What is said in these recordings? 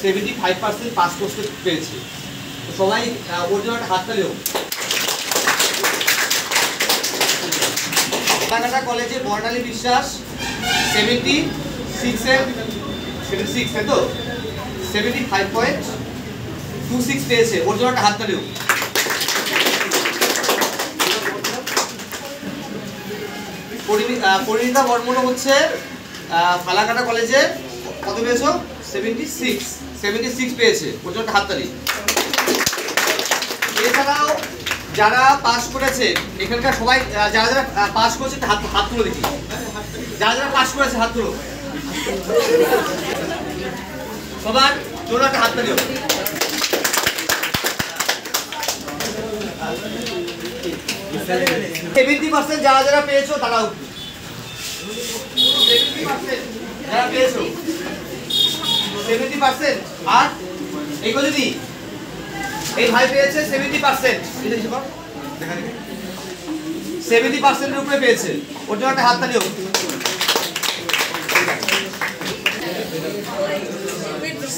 75% pass করতে পেরেছে। তো সবাই ওর জন্য একটা হাততালি হোক। ফালাকাটা কলেজে বর্ণালী বিশ্বাস 76 তাই তো 75.26 পেয়েছে, ওর জন্য একটা হাততালি হোক। পরিণীতা বর্মন হচ্ছে ফালাকাটা কলেজে কত পেয়েছো? 76 পেয়েছে, ওর জন্য একটা হাততালি। এছাড়াও যারা পাস করেছে এখানকার সবাই, যারা যারা পাস করেছে হাত তুলে দেখি, যারা যারা পাস করেছে হাত তুলো, সবার জন্য একটা হাততালি হোক। 70% যারা যারা পেয়েছো তারাও 70% যারা পেয়েছো 70%। আর এই দিদি এই ভাই পেয়েছে 70%, 70% এর উপরে পেয়েছে, ওর জন্য একটা হাততালি হোক।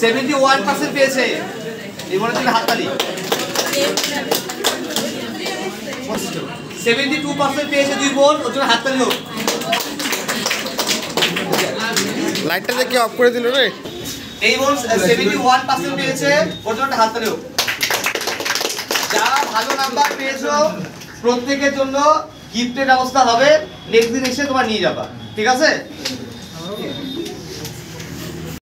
71% পেয়েছে, এই মনে হচ্ছে হাততালি। 72% পেয়েছে দুই বোন, ওর জন্য হাততালি হোক। লাইটটা দেখে অফ করে দিল রে। এই বোন 71% পেয়েছে, ওর জন্য হাততালি হোক। যারা ভালো নাম্বার পেয়েছো প্রত্যেকের জন্য গিফটের ব্যবস্থা হবে, নেক্সট দিন এসে তোমার নিয়ে যাবা, ঠিক আছে?